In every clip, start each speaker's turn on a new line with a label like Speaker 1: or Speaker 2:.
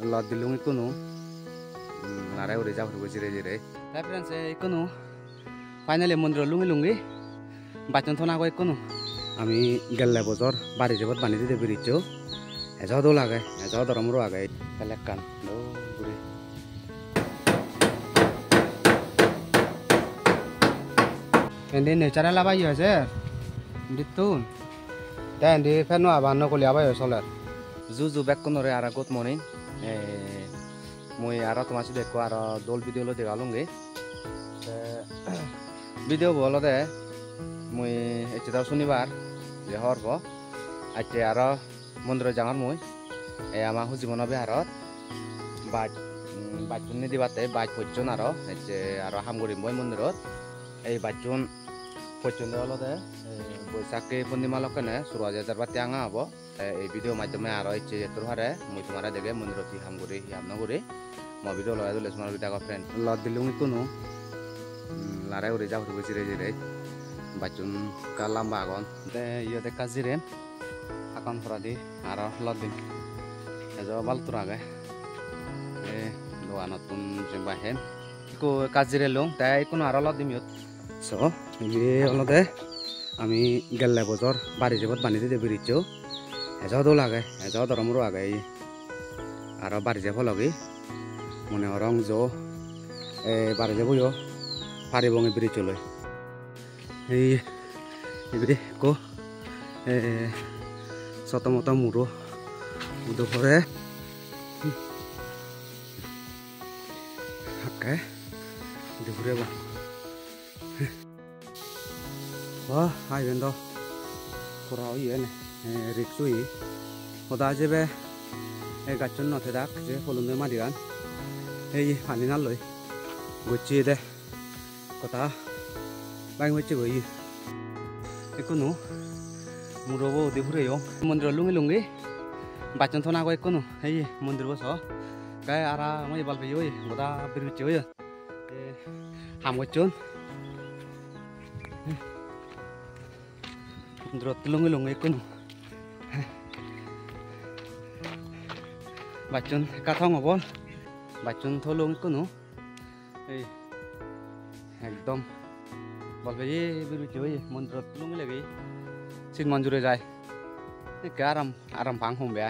Speaker 1: Lot dilung ikunu larai ure jauh gue jire jire. Tapi friends ikunu finally mundro lungi lungi bacon thona go ikunu. Ami gelle bozor bari jebot bani dite biricho. Ejo do lage ejo doromro age kelekkan do guri. Endi natural abai yo je. Ditun. Dan di fenu abano kuli abai yo solar. Zuzu back kunore ara good morning. Moi ara তোমার সাথে দেখো আর দোল video লো দেখালুঙ্গে video বলো দে মই এটা শনিবার যে হরব আজকে আর মন্দির যাওয়ার মই আমা হুজিবন বিহারত বাজুন দিবাতে বাজ পর্যন্ত আর হামগুড়ি মই মন্দিরত এই বাজুন পর্যন্ত হলো দে বৈশাখী পূর্ণিমা লক্ষণে সুরাজ বাতি আঙা হব এই ভিডিও মাধ্যমে আর ইচ্ছে যেতর হারে মই তোমার দেখে মন্দিরত হামগুড়ি হামনগুড়ি mau video lo itu semua kita friend lot dilung itu nu larai udah jauh tuh jire jire bacun kalam bagon deh iya deh kajiren akan peradi arah lot ding aja bal turaga doa notun jembahen iku kajire long deh iku nu arah lot dimiut so ini lo deh ami gelle bozor bari jebot bani dite biricho aja do lage aja doromro age arah bari jebot lagi mone orang jo bare jabo yo pare bonge biri cholo ei ibri ko soto mota muro udo pore oke udo pore ba wah hai bendo kurao ye ne riksui oda jebe gachon no thedak je folunde marigan এই পানি না লই গুচি দে কথা বাই গুচি গই Acno মুরবো দেহুরেও মন্দির লুঙ্গি লুঙ্গি বাচন থনা গো একনো এই মন্দির বস গায় আরা মই বালবি ওই গোদা বিরুচি ওই হামগচন মন্দির লুঙ্গি লুঙ্গি একনো বাচন কাথং হবল bacun tholong itu nu, ekdom, balbe ye biru cuy, mundrot tholong lagi, sin manjure jai, ini aram panghum be.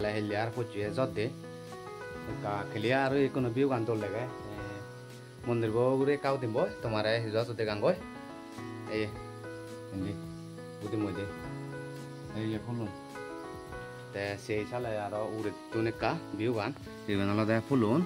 Speaker 1: Lah heliar puji zot de ka kheliar ikono biu gan dol lege mondir bo gure kau dimbo tomare zot de gangoy indi budi mode ye phulun te sei sala aro ure tuneka biu gan ibana de phulun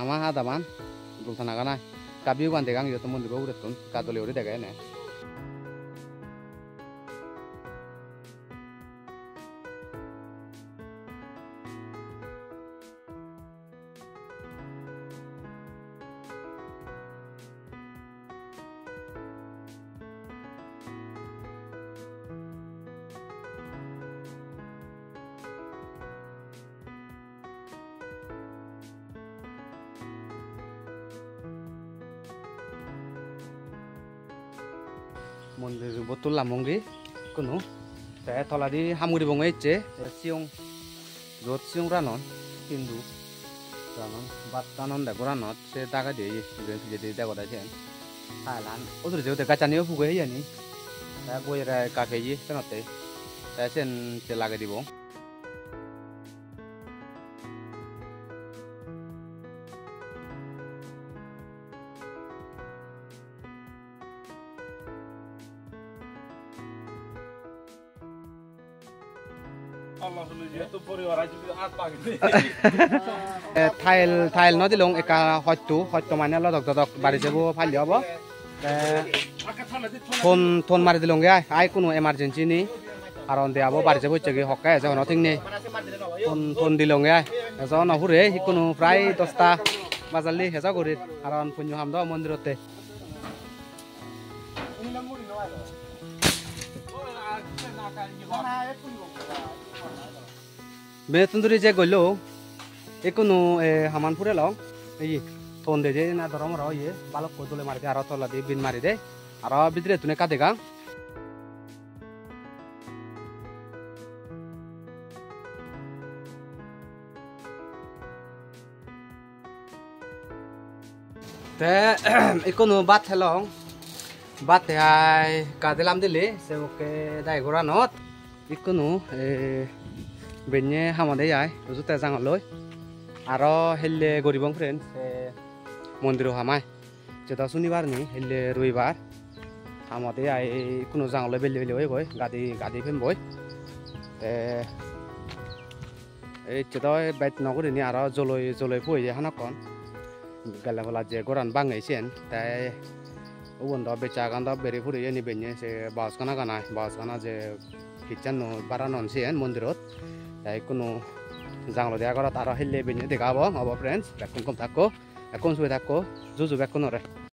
Speaker 1: ama hadaman gultana kana kabiu kan degang yo temun dibo uretun katole uri dega ene মন্দির বতুল লামঙ্গি কোনো তাই তলাদি হামগুড়ি বঙ্গ ইচ্ছে সিং যত সিং রানন হিন্দু রানন বাতানন দেখো রানত সে টাকা দিয়ে যদি দেখো দেখেন থাইল্যান্ড ওদের যে গাছানিও ফুগে জানি তাই বইরা কাকে ইয়ে সেনতে তাই সেন লাগে দিব থাইল নদী লং একা হয়তো মানে লদক দদক বাড়ি যাবো ফালি হব ফোন মারি দিলং গে আই কোনো এমার্জেন্সি নি কারণ দেয়াবো বাড়ি যাবো ইচ্ছে হকায় যখন ঠিক নেই ফোন দিলং গে যখন হুরে কোনো প্রায় 10টা বাজালি হেজা করি কারণ পুণ্য হামদ মন্দিরতে বেতনদুরি যে গইলো একুনো হামান ফুরে লং এই ফোন দে যে না ধরম র ইয়ে বালক কদলে মারি দে আর তলা দি বিন মারি দে আর বিদ্রে তুনে কাদে গা তে একুনো বাত হেলং বাত হাই কাদেলাম দিলে সে ওকে দাই গোরা নত একুনো বেnye hamade yai rujute jangal loi aro helle goribong friend se mondiro hamai jeta shunibar ni helle roibar hamade yai kuno jangal loi belle oi boi gadi phem boi ei jeta bait nogori ni aro joloi foi je hanakon gala bola je goran bangai sen tai ubon do becha gan do beri furi ni benye se bas kana je kitchen no baranon sen mondirot তাই কোনো জাংলো দেয়া করা তারা হেললে বেনে দেখাবো হব friends এখন কম থাকো এখন শুয়ে থাকো জুজু বেকুন রে